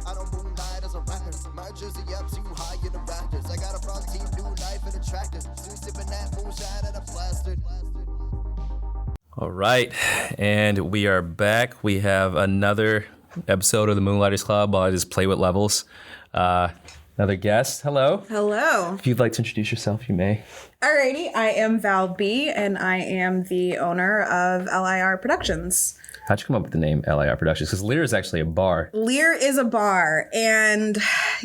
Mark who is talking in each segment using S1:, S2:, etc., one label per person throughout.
S1: I don't moonlight as a rapper. My jersey up too high in the rafters. I got a front team, new life and a tractor. Still sipping that moonshine and a plastered.
S2: All right, and we are back. We have another episode of the Moonlighters Club while I just play with levels. Another guest. Hello.
S3: Hello.
S2: If you'd like to introduce yourself, you may.
S3: Alrighty, I am Val Bee, and I am the owner of L.I.R Productions.
S2: How'd you come up with the name L.I.R Productions? Because L.I.R is actually a bar.
S3: L.I.R is a bar, and,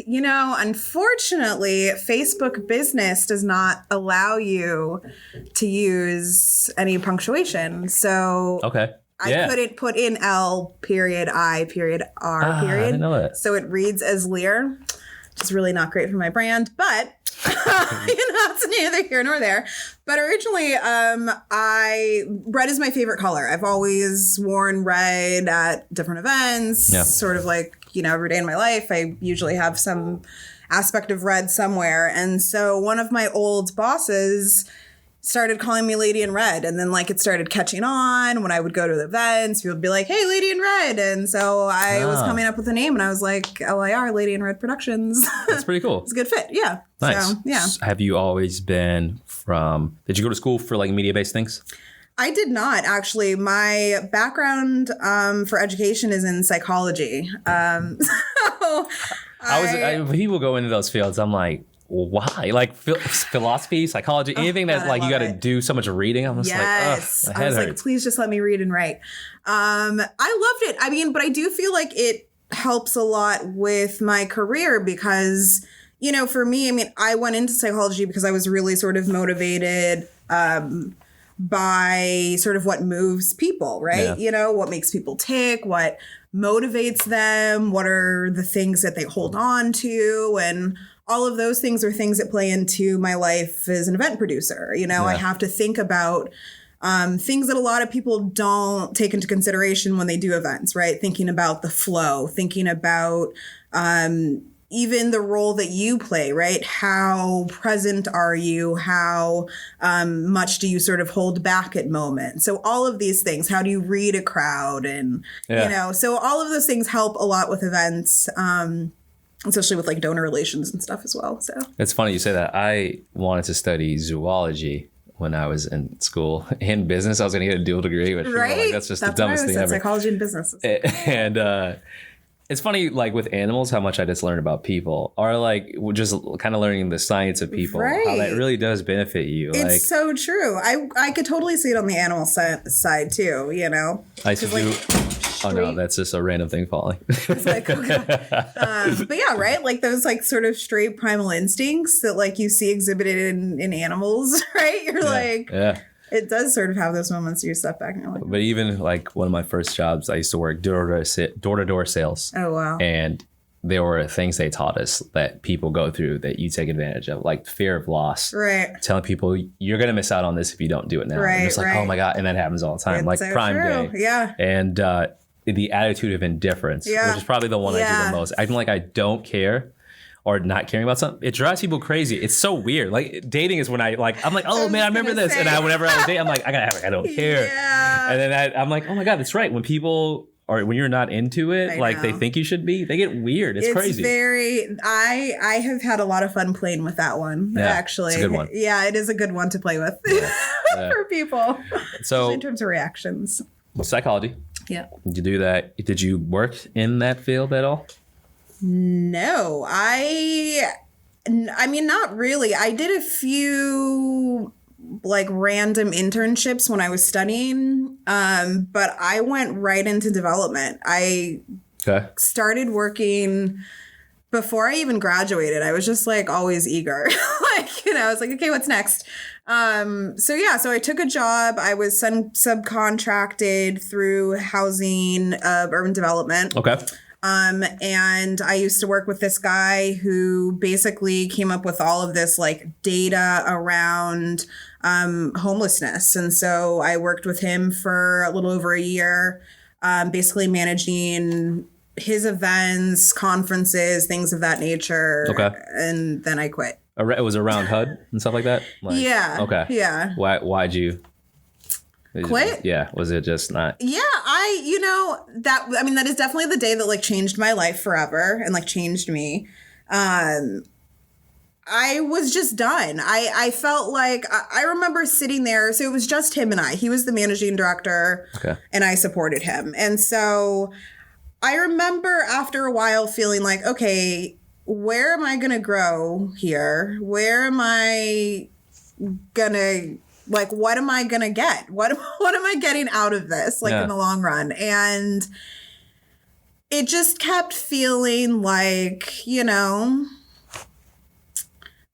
S3: you know, unfortunately, Facebook Business does not allow you to use any punctuation. So
S2: Okay.
S3: I couldn't put in L period I period R period.
S2: I didn't know that.
S3: So it reads as L.I.R, which is really not great for my brand, but it's neither here nor there. But originally, red is my favorite color. I've always worn red at different events, sort of like, you know, every day in my life. I usually have some aspect of red somewhere. And so one of my old bosses started calling me Lady in Red, and then like it started catching on when I would go to the events. People would be like, "Hey, Lady in Red," and so I was coming up with a name, and I was like, "L.I.R, Lady in Red Productions."
S2: That's pretty cool.
S3: It's a good fit, yeah.
S2: Nice.
S3: So, yeah.
S2: Have you always been from? Did you go to school for like media-based things?
S3: I did not actually. My background for education is in psychology.
S2: People go into those fields. I'm like, why? Like philosophy, psychology, anything that like you got to do so much reading. I'm just like, ugh, my head hurts.
S3: Like, please just let me read and write. I loved it. I mean, but I do feel like it helps a lot with my career because, you know, for me, I mean, I went into psychology because I was really sort of motivated by sort of what moves people, right?
S2: Yeah.
S3: You know, what makes people tick, what motivates them, what are the things that they hold on to, and all of those things are things that play into my life as an event producer. You know, I have to think about things that a lot of people don't take into consideration when they do events, right? Thinking about the flow, thinking about even the role that you play, right? How present are you? How much do you sort of hold back at moments? So all of these things, how do you read a crowd? And, you know, so all of those things help a lot with events. Especially with like donor relations and stuff as well. So
S2: it's funny you say that. I wanted to study zoology when I was in school and business. I was going to get a dual degree, which like, that's just the dumbest thing ever.
S3: Psychology and business.
S2: And it's funny, like with animals, how much I just learned about people, or like just kind of learning the science of people, how that really does benefit you.
S3: It's
S2: like,
S3: so true. I could totally see it on the animal side too. You know,
S2: I used to do. Oh no, that's just a random thing falling.
S3: It's like, oh God. But yeah, right? Like those like sort of straight primal instincts that like you see exhibited in animals, right? You're like, it does sort of have those moments you step back and you're like,
S2: but even like one of my first jobs, I used to work door-to-door sales.
S3: Oh, wow.
S2: And there were things they taught us that people go through that you take advantage of, like fear of loss.
S3: Right.
S2: Telling people you're going to miss out on this if you don't do it now.
S3: Right,
S2: and it's like, oh my God. And that happens all the time.
S3: It's
S2: like
S3: so
S2: Prime
S3: true.
S2: Day.
S3: Yeah.
S2: And the attitude of indifference, which is probably the one I do the most. Acting like I don't care or not caring about something. It drives people crazy. It's so weird. Like dating is when I'm like, oh man, I remember this. And whenever I was dating, I'm like, I don't care.
S3: Yeah.
S2: And then I'm like, oh my God, that's right. When people or when you're not into it, like they think you should be, they get weird. It's crazy.
S3: I have had a lot of fun playing with that one, actually.
S2: It's a good one.
S3: Yeah, it is a good one to play with for people.
S2: So
S3: in terms of reactions.
S2: Psychology.
S3: Yeah.
S2: Did you do that? Did you work in that field at all?
S3: No, I mean, not really. I did a few like random internships when I was studying, but I went right into development. I started working before I even graduated. I was just like always eager. Like, you know, I was like, okay, what's next? So I took a job. I was subcontracted through housing, urban development.
S2: Okay.
S3: And I used to work with this guy who basically came up with all of this like data around homelessness. And so I worked with him for a little over a year, basically managing his events, conferences, things of that nature.
S2: Okay.
S3: And then I quit.
S2: It was around HUD and stuff like that?
S3: Yeah.
S2: Okay.
S3: Yeah.
S2: Why'd you?
S3: Quit?
S2: Yeah. Was it just not?
S3: Yeah, that is definitely the day that like changed my life forever and like changed me. I was just done. I felt like I remember sitting there. So it was just him and I. He was the managing director, and I supported him. And so I remember after a while feeling like, okay, where am I going to grow here? Where am I going to, like, what am I going to get? What am I getting out of this, like, in the long run? And it just kept feeling like,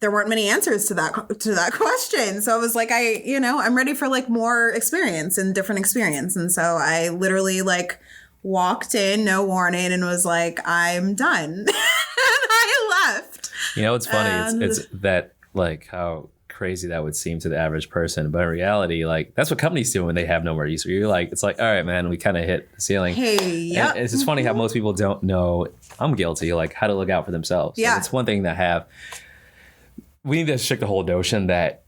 S3: there weren't many answers to that question. So I was like, I'm ready for like more experience and different experience. And so I literally like walked in, no warning, and was like, I'm done. And I left.
S2: It's funny. It's that like how crazy that would seem to the average person. But in reality, like that's what companies do when they have nowhere use. You're like, it's like, all right, man, we kind of hit the ceiling.
S3: Hey, yeah.
S2: It's just funny how most people don't know, I'm guilty, like how to look out for themselves.
S3: Yeah.
S2: Like, it's one thing we need to shake the whole notion that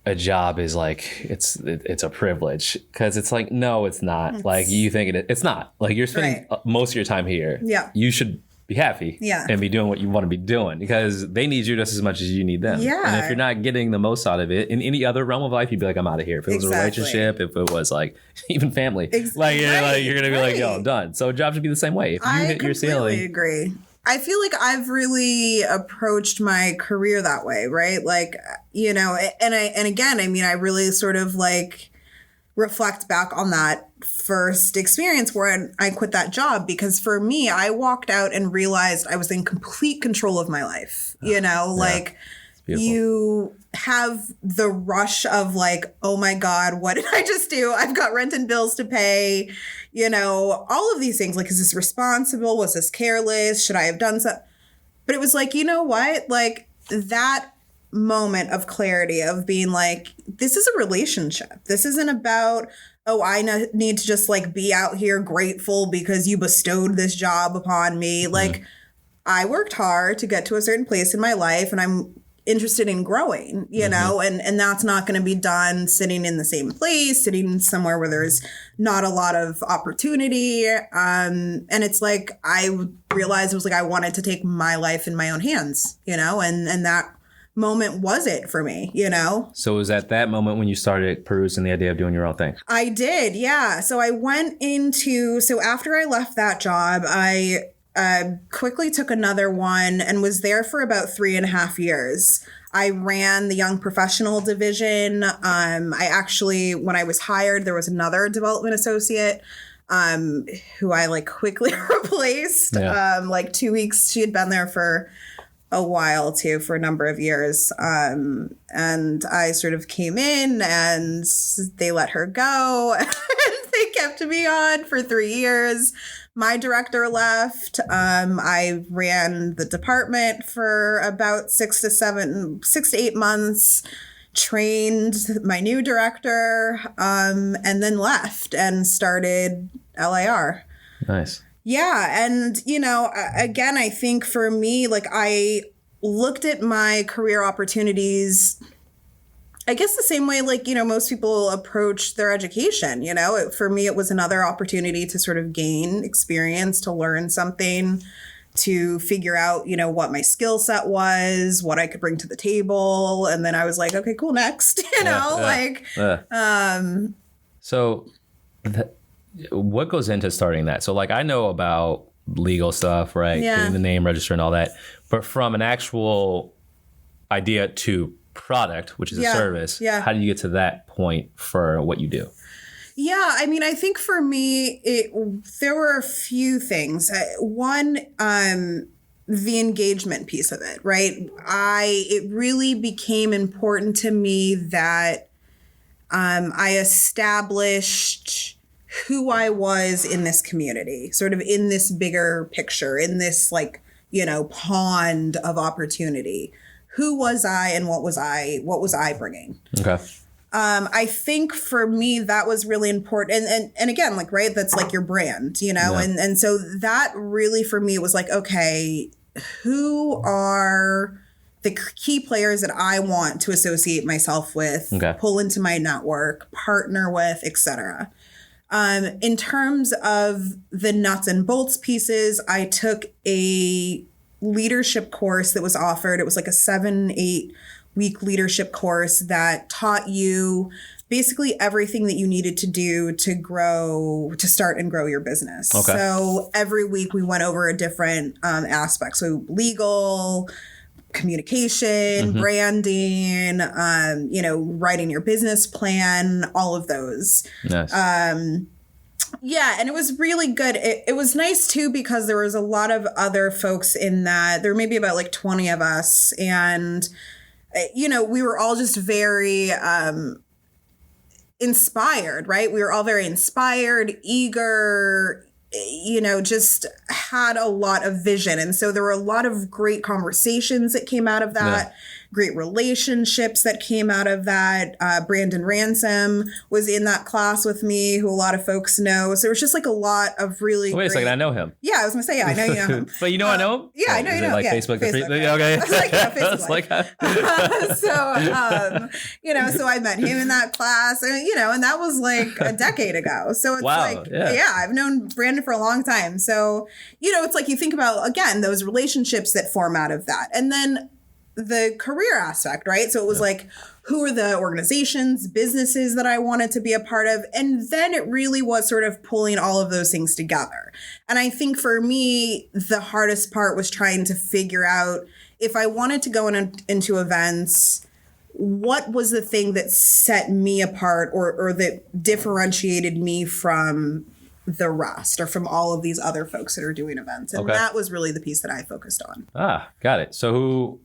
S2: a job is like it's a privilege, because it's like, no, it's not. Like you think it's not. Like you're spending most of your time here.
S3: Yeah.
S2: You should be happy and be doing what you want to be doing, because they need you just as much as you need them.
S3: Yeah.
S2: And if you're not getting the most out of it in any other realm of life, you'd be like, I'm out of here. If it was a relationship, if it was like even family, like you're gonna be like, yo, I'm done. So a job should be the same way. If you hit your ceiling,
S3: I agree. I feel like I've really approached my career that way, right? Like, and again, I mean, I really sort of like reflect back on that first experience where I quit that job, because for me, I walked out and realized I was in complete control of my life, like you have the rush of like, oh my God, what did I just do? I've got rent and bills to pay, all of these things. Like, is this responsible? Was this careless? Should I have done something? But it was like, you know what? Like that moment of clarity of being like, this is a relationship. This isn't about, oh, I need to just like be out here grateful because you bestowed this job upon me. Like I worked hard to get to a certain place in my life, and I'm interested in growing, and that's not going to be done sitting in the same place, sitting somewhere where there's not a lot of opportunity. And it's like, I realized it was like, I wanted to take my life in my own hands, and that moment was it for me, So
S2: was at that moment when you started perusing the idea of doing your own thing?
S3: I did. Yeah. So I went so after I left that job, I quickly took another one and was there for about 3.5 years. I ran the young professional division. I actually, when I was hired, there was another development associate who I like quickly replaced. Like 2 weeks. She had been there for a while too, for a number of years. And I sort of came in and they let her go. And they kept me on for 3 years. My director left. I ran the department for about 6 to 8 months, trained my new director, and then left and started L.I.R.
S2: Nice.
S3: Yeah. And, again, I think for me, like I looked at my career opportunities, I guess the same way, like, most people approach their education, for me, it was another opportunity to sort of gain experience, to learn something, to figure out, what my skill set was, what I could bring to the table. And then I was like, okay, cool, next,
S2: So what goes into starting that? So like, I know about legal stuff, right?
S3: Yeah.
S2: Getting the name register and all that, but from an actual idea to product, which is a service, how do you get to that point for what you do?
S3: Yeah, I mean, I think for me, there were a few things. One, the engagement piece of it, right? It really became important to me that I established who I was in this community, sort of in this bigger picture, in this like, pond of opportunity. Who was I and what was I bringing? Okay. I think for me, that was really important. And again, like, right, that's like your brand, and so that really for me was like, okay, who are the key players that I want to associate myself with, pull into my network, partner with, etc. In terms of the nuts and bolts pieces, I took a leadership course that was offered. It was like a 7-8 week leadership course that taught you basically everything that you needed to do to start and grow your business. So every week we went over a different aspect. So legal, communication, branding, writing your business plan, all of those.
S2: Nice.
S3: Yeah, and it was really good. It was nice too because there was a lot of other folks in that. There were maybe about like 20 of us, and we were all just very inspired, right? We were all very inspired, eager, just had a lot of vision. And so there were a lot of great conversations that came out of that, great relationships that came out of that. Brandon Ransom was in that class with me, who a lot of folks know. So it was just like a lot of really
S2: Wait a second, I know him.
S3: Yeah, I was going to say, yeah, I know you know him.
S2: But I know him?
S3: Yeah, I know you know him.
S2: Like Facebook?
S3: Facebook.
S2: Okay.
S3: I was like, yeah, Facebook. So I met him in that class, and that was like a decade ago. So it's I've known Brandon for a long time. So, it's like you think about, again, those relationships that form out of that. And then the career aspect, right? So it was like, who are the organizations, businesses that I wanted to be a part of? And then it really was sort of pulling all of those things together. And I think for me, the hardest part was trying to figure out, if I wanted to go into events, what was the thing that set me apart or that differentiated me from the rest, or from all of these other folks that are doing events? And that was really the piece that I focused on.
S2: Got it. So who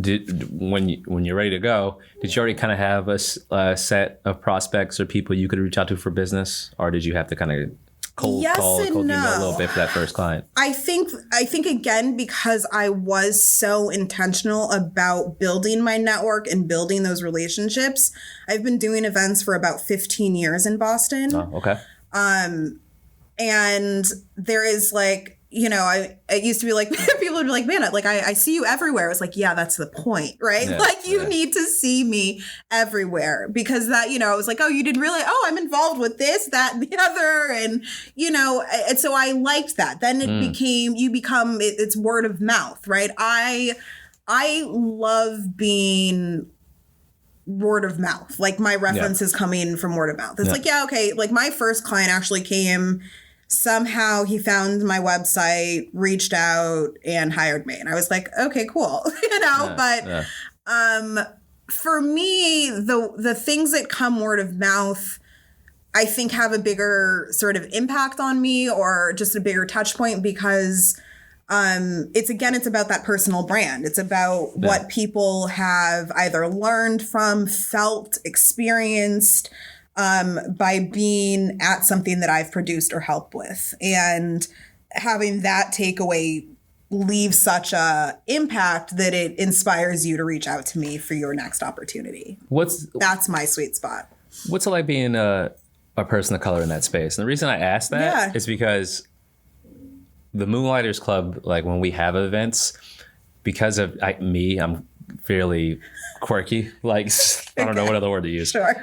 S2: did, when you're ready to go, did you already kind of have a set of prospects or people you could reach out to for business, or did you have to kind of cold call a little bit for that first client?
S3: I think again, because I was so intentional about building my network and building those relationships, I've been doing events for about 15 years in Boston.
S2: Oh, okay.
S3: And there is like, it used to be like, people would be like, man, I see you everywhere. It's like, yeah, that's the point, right? You need to see me everywhere, because that, I was like, oh, you didn't really, I'm involved with this, that, and the other. And, and so I liked that. Then it become, it's word of mouth, right? I love being word of mouth. Like, my references coming from word of mouth. It's like, okay. Like, my first client actually came, somehow he found my website, reached out, and hired me. And I was like, okay, cool. For me, the things that come word of mouth, I think have a bigger sort of impact on me, or just a bigger touch point, because it's about that personal brand. It's about what people have either learned from, felt, experienced, by being at something that I've produced or helped with, and having that takeaway leave such a impact that it inspires you to reach out to me for your next opportunity. That's my sweet spot.
S2: What's it like being a person of color in that space? And the reason I ask that is because the Moonlighters Club, like when we have events, because of I'm fairly quirky, like I don't know what other word to use.
S3: Sure.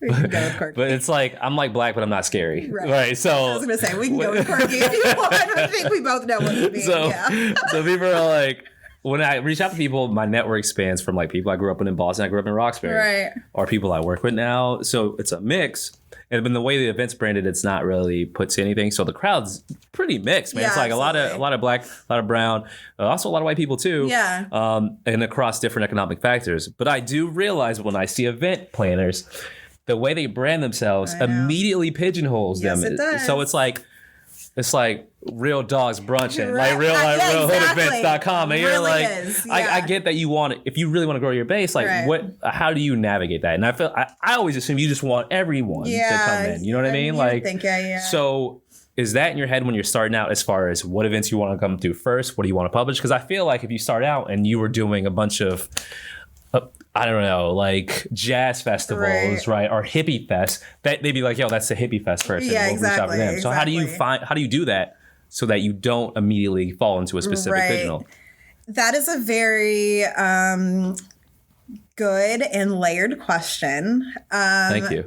S3: We can go with quirky.
S2: But it's like, I'm like black, but I'm not scary. Right. So
S3: I was going to say, we can go with quirky if you want. I think we both know what it means.
S2: So people are like, when I reach out to people, my network spans from like people I grew up with in Boston, I grew up in Roxbury.
S3: Right.
S2: Or people I work with now. So it's a mix. And then the way the event's branded, it's not really put to anything. So the crowd's pretty mixed, man. It's like absolutely. a lot of black, a lot of brown, also a lot of white people too.
S3: Yeah.
S2: And across different economic factors. But I do realize when I see event planners, the way they brand themselves immediately pigeonholes them.
S3: It does.
S2: So it's like Real Dogs Brunching,
S3: right.
S2: like realhoodevents.com. And you're like, I get that you want it. If you really want to grow your base, like how do you navigate that? And I always assume you just want everyone to come in. You know what I mean? So is that in your head when you're starting out, as far as what events you want to come to first? What do you want to publish? Because I feel like if you start out and you were doing a bunch of I don't know, like jazz festivals, right? Or hippie fest, that they'd be like, yo, that's the hippie fest person.
S3: Yeah,
S2: we'll
S3: exactly.
S2: Reach out to them. So how do you do that so that you don't immediately fall into a specific pigeonhole?
S3: That is a very good and layered question.
S2: Thank you.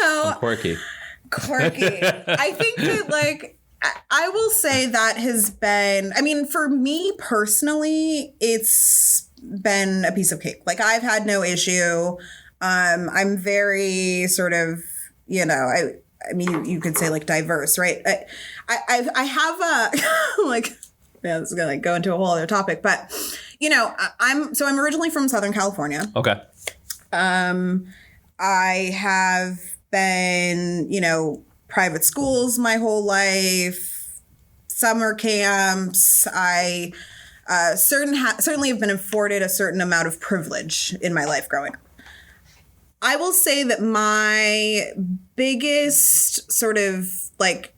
S2: I'm quirky.
S3: I think that, like, I will say that has been, I mean, for me personally, it's been a piece of cake. Like, I've had no issue. I'm very sort of, you know, I mean, you could say like diverse, right? I have a, like, yeah, this is going to go into a whole other topic, but, you know, I'm originally from Southern California.
S2: Okay.
S3: I have been, you know, private schools my whole life, summer camps. I certainly have been afforded a certain amount of privilege in my life growing up. I will say that my biggest sort of like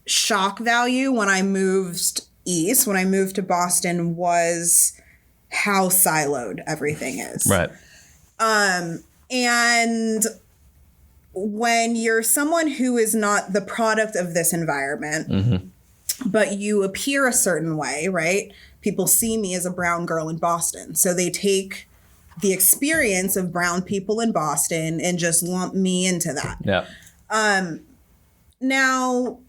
S3: shock value when I moved east, when I moved to Boston, was how siloed everything is.
S2: Right.
S3: And when you're someone who is not the product of this environment, but you appear a certain way, right? People see me as a brown girl in Boston. So they take the experience of brown people in Boston and just lump me into that.
S2: Yeah.
S3: Now,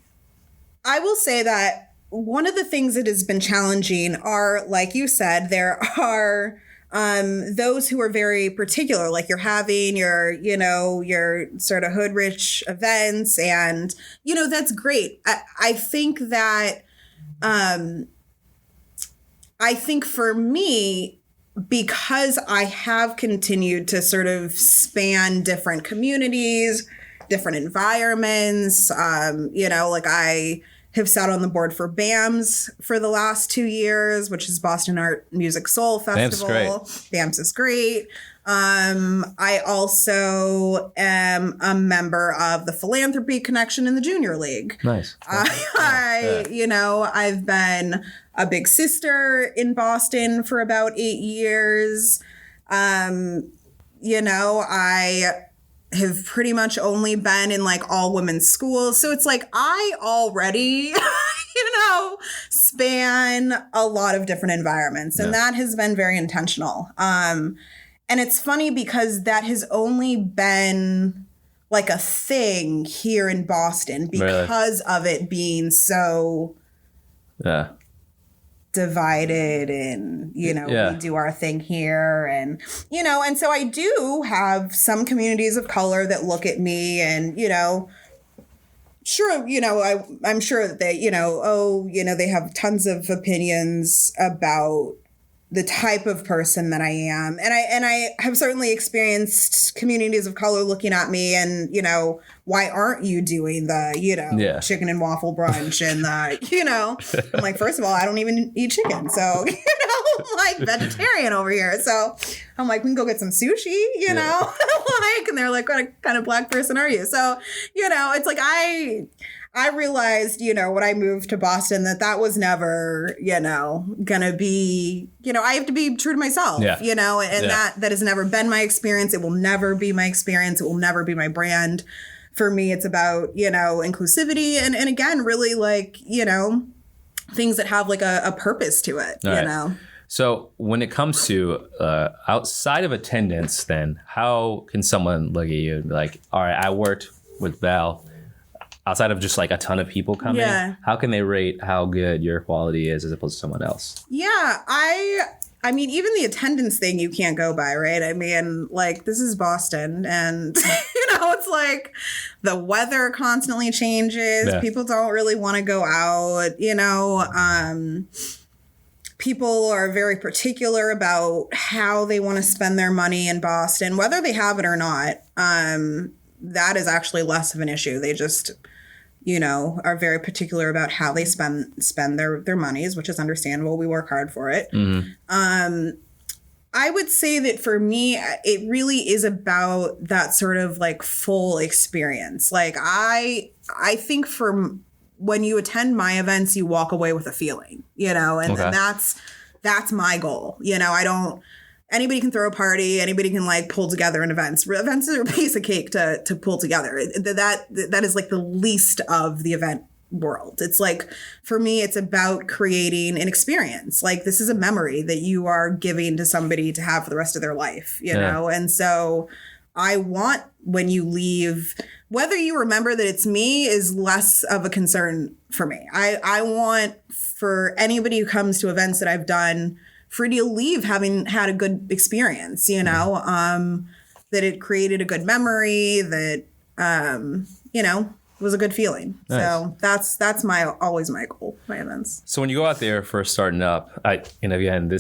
S3: I will say that one of the things that has been challenging are, like you said, there are those who are very particular, like you're having your, you know, your sort of hood rich events, and, you know, that's great. I think that, I think for me, because I have continued to sort of span different communities, different environments, you know, like I have sat on the board for BAMS for the last 2 years, which is Boston Art Music Soul Festival. BAMS is great. I also am a member of the Philanthropy Connection in the Junior League.
S2: Nice.
S3: You know, I've been a big sister in Boston for about 8 years. You know, I have pretty much only been in like all women's schools. So it's like I already, you know, span a lot of different environments. And that has been very intentional. And it's funny because that has only been like a thing here in Boston because of it being so divided, and, you know, we do our thing here, and, you know, and so I do have some communities of color that look at me and, you know, sure, you know, I'm sure that they, you know, oh, you know, they have tons of opinions about the type of person that I am. And I have certainly experienced communities of color looking at me and, you know, why aren't you doing the, you know, chicken and waffle brunch and the, you know, I'm like, first of all, I don't even eat chicken. So, you know, I'm like vegetarian over here. So I'm like, we can go get some sushi, you know, like, and they're like, what kind of black person are you? So, you know, it's like, I realized, you know, when I moved to Boston that was never, you know, gonna be, you know, I have to be true to myself, you know, and that has never been my experience. It will never be my experience. It will never be my brand. For me, it's about, you know, inclusivity and again, really like, you know, things that have like a purpose to it, you know.
S2: So when it comes to outside of attendance, then how can someone look at you and be like, all right, I worked with Val, outside of just like a ton of people coming, how can they rate how good your quality is as opposed to someone else?
S3: Yeah, I mean, even the attendance thing you can't go by, right? I mean, like, this is Boston and, you know, it's like the weather constantly changes. Yeah. People don't really want to go out, you know. People are very particular about how they want to spend their money in Boston, whether they have it or not. That is actually less of an issue. They just, you know, are very particular about how they spend their monies, which is understandable. We work hard for it. I would say that for me, it really is about that sort of like full experience. Like I think for when you attend my events, you walk away with a feeling, you know, and that's my goal. You know, anybody can throw a party, anybody can like pull together an event. Events are a piece of cake to pull together. That is like the least of the event world. It's like, for me, it's about creating an experience. Like, this is a memory that you are giving to somebody to have for the rest of their life, you know? And so I want, when you leave, whether you remember that it's me is less of a concern for me. I want for anybody who comes to events that I've done for you to leave having had a good experience, you know, that it created a good memory, that, you know, was a good feeling. Nice. So that's always my goal, my events.
S2: So when you go out there first starting up, again,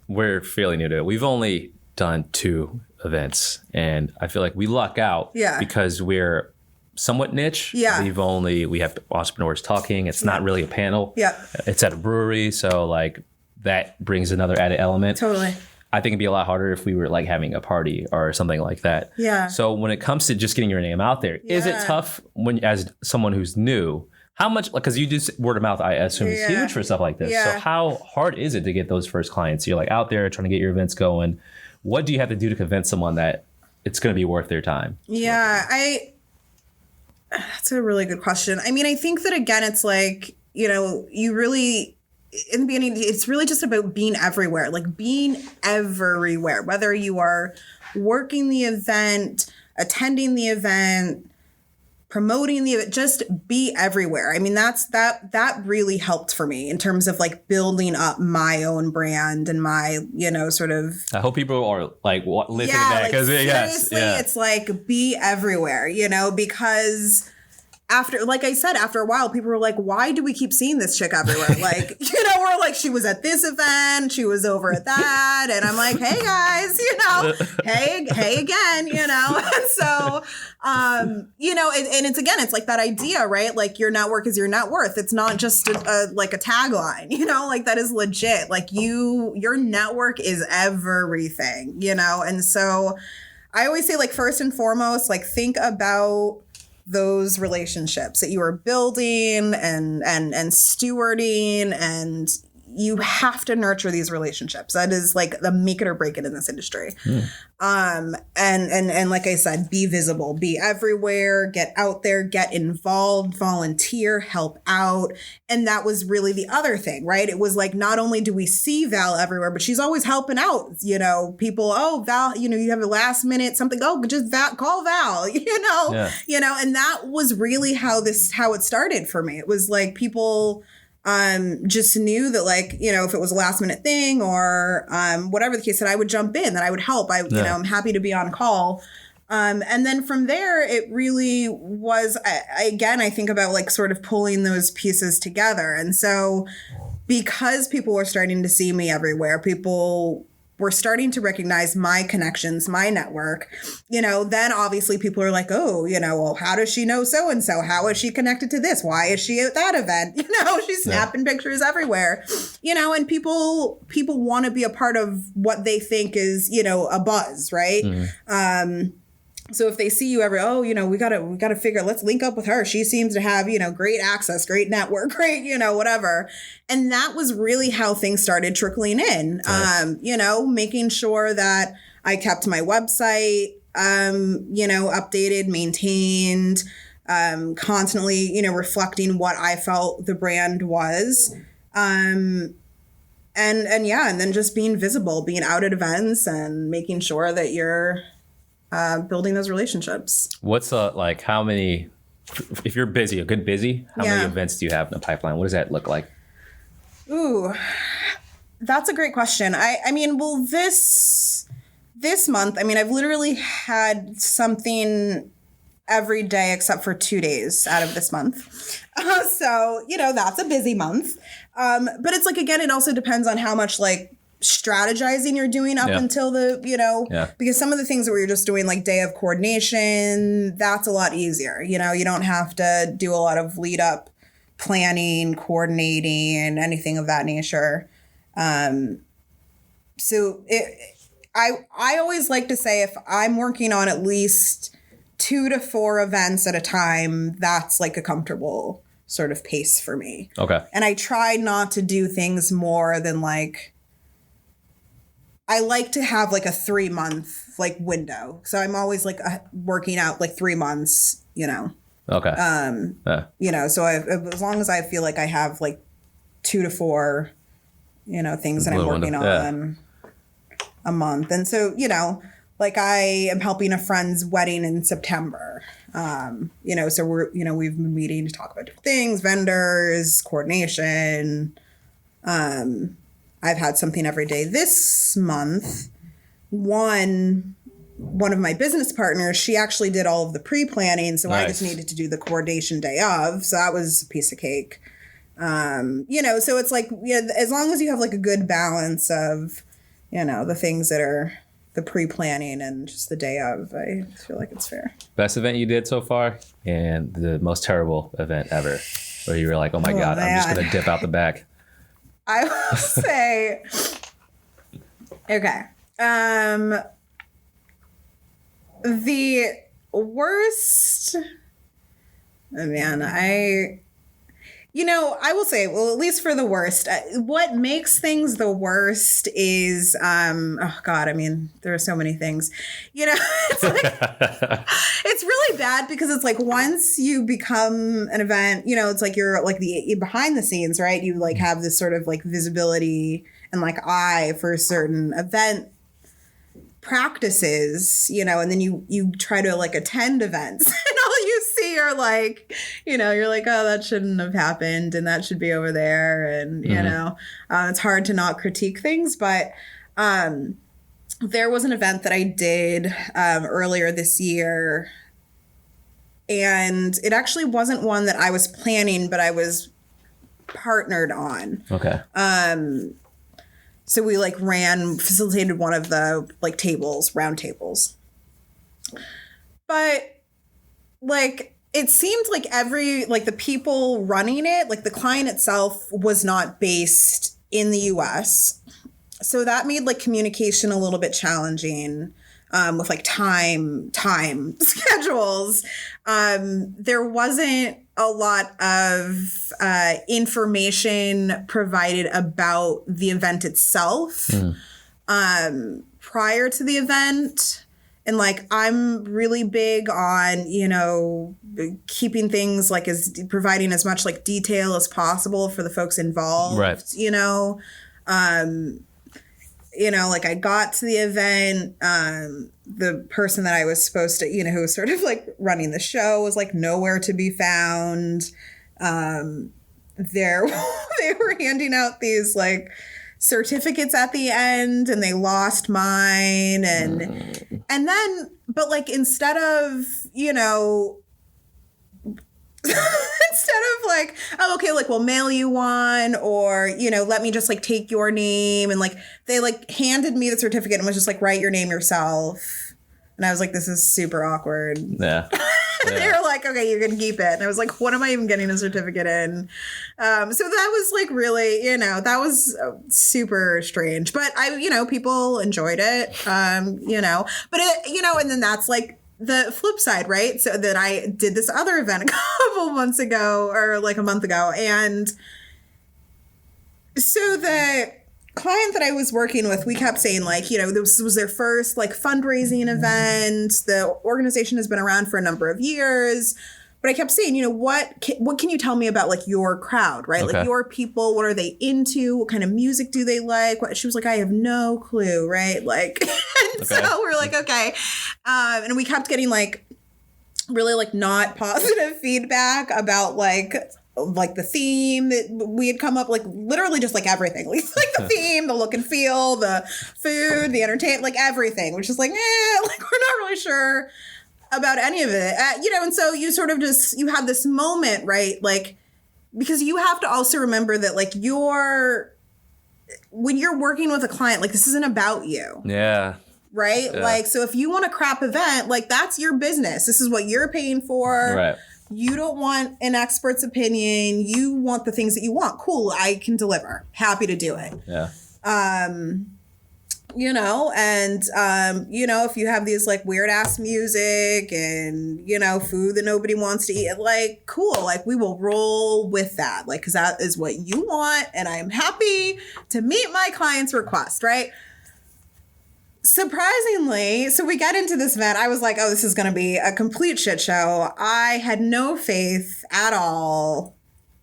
S2: we're fairly new to it. We've only done 2 events, and I feel like we luck out because we're somewhat niche.
S3: Yeah.
S2: We have entrepreneurs talking. It's not really a panel.
S3: Yeah.
S2: It's at a brewery. So like that brings another added element.
S3: Totally.
S2: I think it'd be a lot harder if we were like having a party or something like that.
S3: Yeah.
S2: So when it comes to just getting your name out there, is it tough as someone who's new? How much, because you do word of mouth, I assume is huge for stuff like this. So how hard is it to get those first clients? You're like out there trying to get your events going. What do you have to do to convince someone that it's going to be worth their time?
S3: Yeah, that's a really good question. I mean, I think that, again, it's like, you know, you really, in the beginning, it's really just about being everywhere, like being everywhere, whether you are working the event, attending the event, promoting the event, just be everywhere. I mean, that really helped for me in terms of like building up my own brand and my, you know, sort of.
S2: I hope people are like listening to that, because
S3: seriously, it's like be everywhere, you know, because like I said, after a while, people were like, why do we keep seeing this chick everywhere? Like, you know, we're like, she was at this event, she was over at that. And I'm like, hey guys, you know, hey again, you know? And so, you know, and it's, again, it's like that idea, right? Like your network is your net worth. It's not just like a tagline, you know, like that is legit. Like your network is everything, you know? And so I always say, like, first and foremost, like think about those relationships that you are building and stewarding, and you have to nurture these relationships. That is like the make it or break it in this industry. And like I said, be visible, be everywhere, get out there, get involved, volunteer, help out. And that was really the other thing, right? It was like, not only do we see Val everywhere, but she's always helping out, you know, people, oh, Val, you know, you have a last minute something, oh, just call Val, you know, and that was really how it started for me. It was like people just knew that, like, you know, if it was a last minute thing or whatever the case, that I would jump in, that I would help. You know, I'm happy to be on call. And then from there, it really was, I think about like sort of pulling those pieces together. And so because people were starting to see me everywhere, people were starting to recognize my connections, my network, you know, then obviously people are like, oh, you know, well, how does she know so-and-so? How is she connected to this? Why is she at that event? You know, she's snapping pictures everywhere, you know, and people want to be a part of what they think is, you know, a buzz, right? So if they see you you know, we gotta figure, let's link up with her. She seems to have, you know, great access, great network, great, you know, whatever. And that was really how things started trickling in. Nice. You know, making sure that I kept my website, you know, updated, maintained, constantly, you know, reflecting what I felt the brand was. And then just being visible, being out at events and making sure that you're building those relationships.
S2: What's like, how many, if you're busy, how many events do you have in the pipeline? What does that look like?
S3: Ooh, that's a great question. I mean, well, this month, I mean, I've literally had something every day except for 2 days out of this month. So, you know, that's a busy month. But it's like, again, it also depends on how much like strategizing you're doing up until the, you know, because some of the things that we're just doing, like day of coordination, that's a lot easier. You know, you don't have to do a lot of lead up planning, coordinating, and anything of that nature. So I always like to say, if I'm working on at least 2 to 4 events at a time, that's like a comfortable sort of pace for me.
S2: Okay.
S3: And I try not to do things more than like, I like to have like a 3-month like window. So I'm always like working out like 3 months, you know.
S2: Okay.
S3: You know, so as long as I feel like I have like 2 to 4, you know, things that I'm working on a month. And so, you know, like I am helping a friend's wedding in September. You know, so we've been meeting to talk about different things, vendors, coordination. I've had something every day this month. One of my business partners, she actually did all of the pre-planning, so nice. I just needed to do the coordination day of. So that was a piece of cake. You know, so it's like, yeah, as long as you have like a good balance of, you know, the things that are the pre-planning and just the day of, I feel like it's fair. Best event you did so far, and the most terrible event ever, where you were like, oh my God, man. I'm just going to dip out the back. I will say, okay. The worst, oh man, you know, I will say, well, at least for the worst, what makes things the worst is, oh God, I mean, there are so many things, you know, it's like, it's really bad because it's like, once you become an event, you know, it's like, you're like you're behind the scenes, right? You like have this sort of like visibility and like eye for certain event practices, you know, and then you try to like attend events and all you see are like, you know, you're like, oh, that shouldn't have happened and that should be over there. And, you know, it's hard to not critique things. But there was an event that I did earlier this year, and it actually wasn't one that I was planning, but I was partnered on. Okay. So we like facilitated one of the like round tables. But like, it seemed like the people running it, like the client itself was not based in the US. So that made like communication a little bit challenging with like time schedules. There wasn't a lot of information provided about the event itself prior to the event. And like, I'm really big on, you know, keeping things like providing as much like detail as possible for the folks involved, right. You know, like I got to the event, the person that I was supposed to, you know, who was sort of like running the show was like nowhere to be found. They were handing out these like certificates at the end and they lost mine. And then, but like, instead of, you know, instead of like, oh, okay, like we'll mail you one, or, you know, let me just like take your name, and like they like handed me the certificate and was just like, write your name yourself. And I was like, this is super awkward. Yeah. They were like, okay, you can keep it. And I was like, what am I even getting a certificate in? So that was like really, you know, that was super strange. But you know, people enjoyed it, you know, but it, you know, and then that's like the flip side, right? So that I did this other event a couple months ago, or like a month ago. And so the client that I was working with, we kept saying like, you know, this was their first like fundraising event. The organization has been around for a number of years, but I kept saying, you know, what can you tell me about like your crowd, right? Okay. Like your people, what are they into? What kind of music do they like? She was like, I have no clue, right? Like, and okay. So we're like, okay. And we kept getting like really like not positive feedback about like the theme that we had come up, like literally just like everything, like the theme, the look and feel, the food, the entertainment, like everything, which is like, like we're not really sure about any of it, you know. And so you sort of just, you have this moment, right? Like, because you have to also remember that like when you're working with a client, like this isn't about you. Yeah. Right? Yeah. Like, so if you want a crap event, like that's your business. This is what you're paying for. Right. You don't want an expert's opinion. You want the things that you want. Cool. I can deliver. Happy to do it. Yeah. You know, and, you know, if you have these like weird ass music and, you know, food that nobody wants to eat, like, cool. Like we will roll with that. Like, cause that is what you want. And I'm happy to meet my client's request. Right. surprisingly, so we got into this event. I was like, oh, this is going to be a complete shit show. I had no faith at all.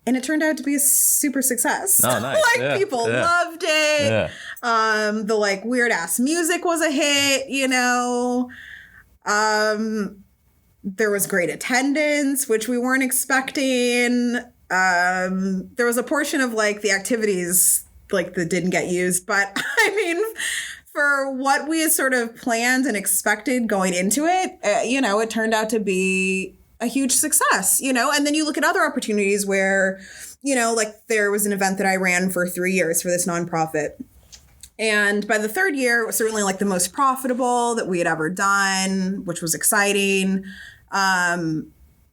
S3: And it turned out to be a super success.
S2: Oh, nice.
S3: Like, people loved it.
S2: Yeah.
S3: The, like, weird-ass music was a hit, you know. There was great attendance, which we weren't expecting. There was a portion of, like, the activities, like, that didn't get used. But, I mean, for what we had sort of planned and expected going into it, you know, it turned out to be a huge success, you know. And then you look at other opportunities where, you know, like there was an event that I ran for 3 years for this nonprofit. And by the third year, it was certainly like the most profitable that we had ever done, which was exciting.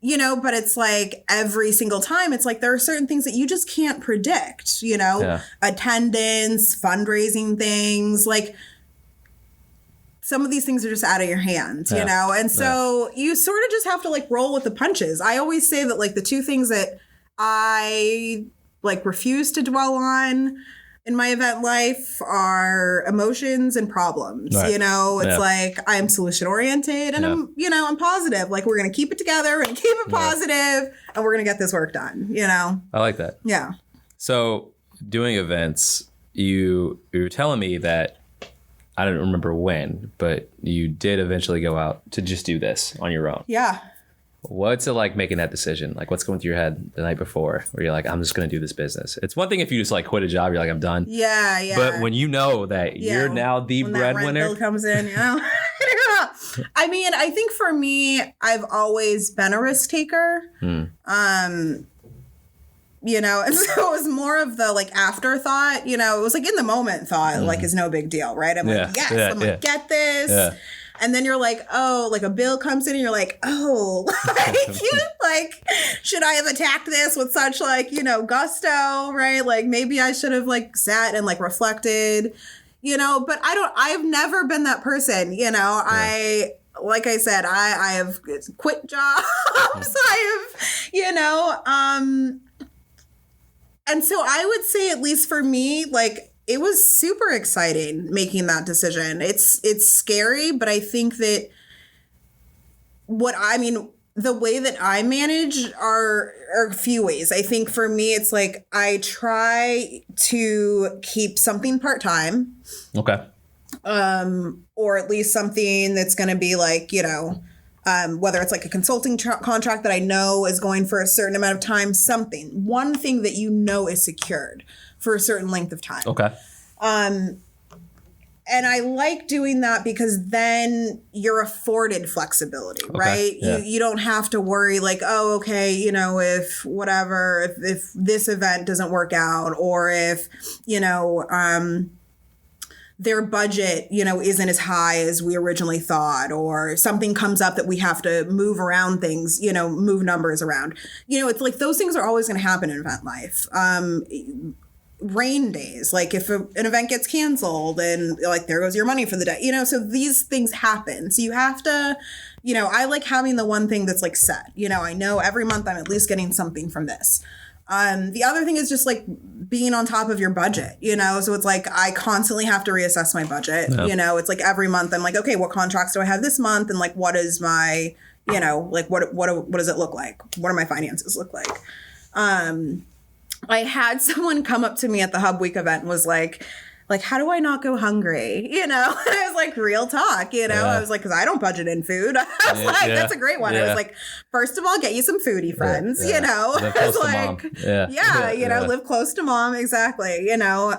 S3: You know, but it's like every single time, it's like there are certain things that you just can't predict, you know, attendance, fundraising things, like some of these things are just out of your hands, you know? And so you sort of just have to like roll with the punches. I always say that like the two things that I like refuse to dwell on in my event life are emotions and problems. Right. You know, it's like I'm solution oriented and I'm, you know, I'm positive. Like we're going to keep it together and keep it positive and we're going to get this work done, you know?
S2: I like that.
S3: Yeah.
S2: So doing events, you were telling me that I don't remember when, but you did eventually go out to just do this on your own.
S3: Yeah.
S2: What's it like making that decision? Like what's going through your head the night before where you're like, I'm just going to do this business? It's one thing if you just like quit a job, you're like, I'm done.
S3: Yeah, yeah.
S2: But when you know that you're now the breadwinner. When that rent
S3: bill comes in, you know? I mean, I think for me, I've always been a risk taker. You know, and so it was more of the like afterthought, you know, it was like in the moment thought, like is no big deal, right? I'm like, yes, I'm gonna get this. Yeah. And then you're like, oh, like a bill comes in and you're like, oh, like, should I have attacked this with such like, you know, gusto, right? Like maybe I should have like sat and like reflected, you know, but I've never been that person, you know, like I said, I have quit jobs. I have, you know, and so I would say, at least for me, like it was super exciting making that decision. It's scary, but I think that the way that I manage are a few ways. I think for me, it's like I try to keep something part-time.
S2: Okay.
S3: Or at least something that's going to be like, you know, whether it's like a consulting contract that I know is going for a certain amount of time, one thing that you know is secured for a certain length of time.
S2: Okay.
S3: And I like doing that because then you're afforded flexibility, right? Yeah. You don't have to worry like, oh, okay, you know, if this event doesn't work out or if, you know, their budget, you know, isn't as high as we originally thought, or something comes up that we have to move around things, you know, move numbers around. You know, it's like those things are always going to happen in event life. Rain days, like if an event gets canceled and like there goes your money for the day, you know, so these things happen. So you have to, you know, I like having the one thing that's like set, you know, I know every month I'm at least getting something from this. The other thing is just like being on top of your budget, you know, so it's like I constantly have to reassess my budget. Yep. You know, it's like every month I'm like, okay, what contracts do I have this month? And like, what is my, you know, like what does it look like? What do my finances look like? I had someone come up to me at the Hub Week event and was like, how do I not go hungry? You know, and I was like, real talk, you know, I was like, because I don't budget in food. I was like, that's a great one. I was like, first of all, get you some foodie friends, you know,
S2: live close to
S3: like,
S2: mom.
S3: You know, live close to mom. Exactly. You know,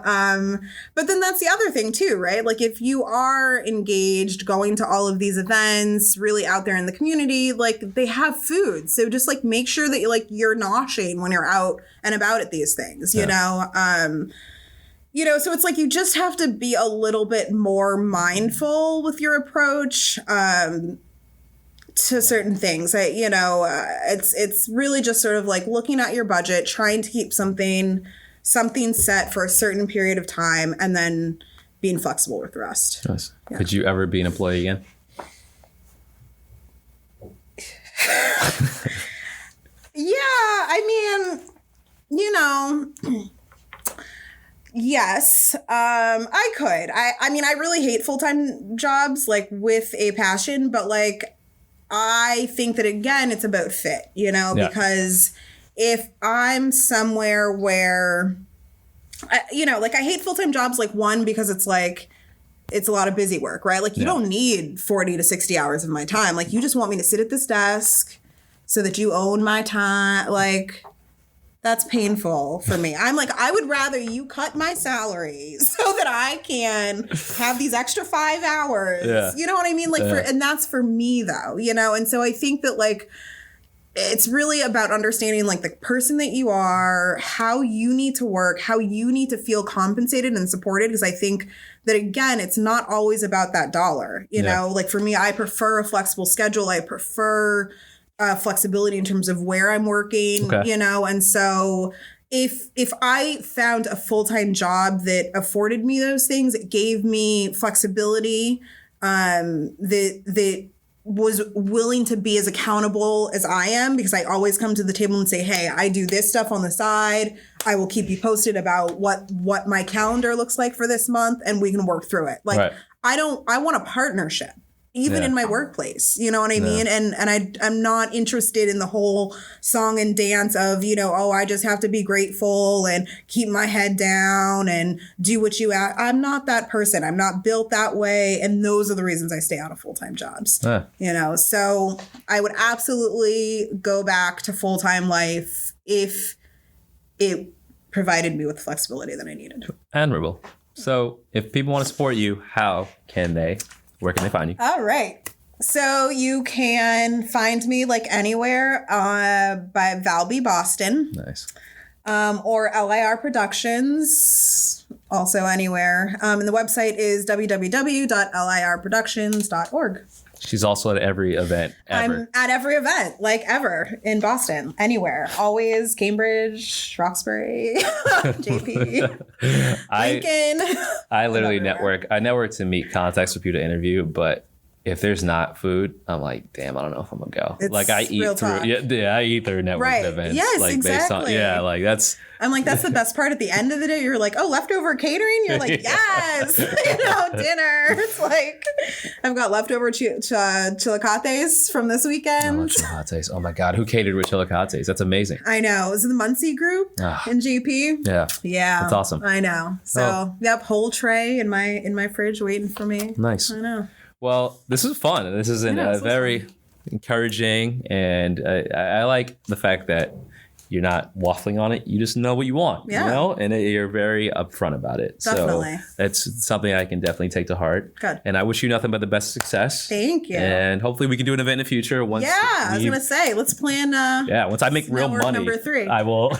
S3: but then that's the other thing too, right? Like if you are engaged going to all of these events, really out there in the community, like they have food. So just like make sure that you're noshing when you're out and about at these things, you know, you know, so it's like you just have to be a little bit more mindful with your approach to certain things. You know, it's really just sort of like looking at your budget, trying to keep something set for a certain period of time, and then being flexible with the rest.
S2: Nice. Yeah. Could you ever be an employee again?
S3: Yeah, I mean, you know. Yeah, Yes, I could. I mean, I really hate full-time jobs, like, with a passion, but, like, I think that, again, it's about fit, you know, because if I'm somewhere where, you know, like, I hate full-time jobs, like, one, because it's, like, it's a lot of busy work, right? Like, you don't need 40 to 60 hours of my time. Like, you just want me to sit at this desk so that you own my time. Like, that's painful for me. I'm like, I would rather you cut my salary so that I can have these extra 5 hours. Yeah. You know what I mean? Like, and that's for me, though, you know? And so I think that, like, it's really about understanding, like, the person that you are, how you need to work, how you need to feel compensated and supported. Because I think that, again, it's not always about that dollar. You know, like, for me, I prefer a flexible schedule. I prefer flexibility in terms of where I'm working, you know, and so if I found a full-time job that afforded me those things, it gave me flexibility, that was willing to be as accountable as I am, because I always come to the table and say, hey, I do this stuff on the side. I will keep you posted about what my calendar looks like for this month, and we can work through it. Like, I want a partnership. Even in my workplace, you know what I mean? And I'm not interested in the whole song and dance of, you know, oh, I just have to be grateful and keep my head down and do what you ask. I'm not that person. I'm not built that way. And those are the reasons I stay out of full-time jobs, you know? So I would absolutely go back to full-time life if it provided me with the flexibility that I needed.
S2: Admirable. So if people want to support you, how can they? Where can they find you?
S3: All right. So you can find me, like, anywhere by Val Bee Boston.
S2: Nice.
S3: Or L.I.R Productions, also anywhere. And the website is www.lirproductions.org.
S2: She's also at every event ever.
S3: I'm at every event, like, ever in Boston, anywhere. Always Cambridge, Roxbury, JP, Lincoln.
S2: I literally network. I network to meet contacts for people to interview, but if there's not food, I'm like, damn, I don't know if I'm gonna go.
S3: It's
S2: like, I eat through, I eat through network events.
S3: Yes,
S2: like,
S3: exactly.
S2: Based on, like, that's.
S3: I'm like, that's the best part. At the end of the day, you're like, oh, leftover catering. You're like, yes, you know, dinner. It's like, I've got leftover chilicates from this weekend.
S2: Chilicates. Oh my god, who catered with chilicates? That's amazing.
S3: I know. Is it the Muncie group in GP? Yeah, that's awesome. I know. So yep, whole tray in my fridge waiting for me.
S2: Nice.
S3: I know.
S2: Well, this is fun. This is very encouraging, and I like the fact that you're not waffling on it. You just know what you want, you know, and you're very upfront about it.
S3: Definitely.
S2: So that's something I can definitely take to heart.
S3: Good.
S2: And I wish you nothing but the best success.
S3: Thank you.
S2: And hopefully we can do an event in the future. Once
S3: I was going to say, let's plan.
S2: Once I make real money,
S3: number 3.
S2: I will.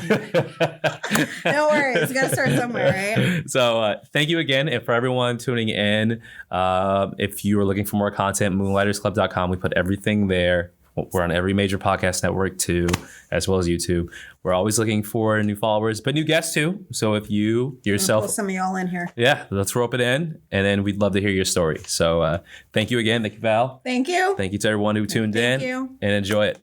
S3: No worries. You got to start somewhere, right?
S2: So thank you again. And for everyone tuning in, if you are looking for more content, moonlightersclub.com. We put everything there. We're on every major podcast network too, as well as YouTube. We're always looking for new followers, but new guests too. So if you yourself,
S3: pull some of y'all in here.
S2: Yeah, let's rope it in, and then we'd love to hear your story. So thank you again. Thank you, Val.
S3: Thank you.
S2: Thank you to everyone who tuned in.
S3: Thank you.
S2: And enjoy it.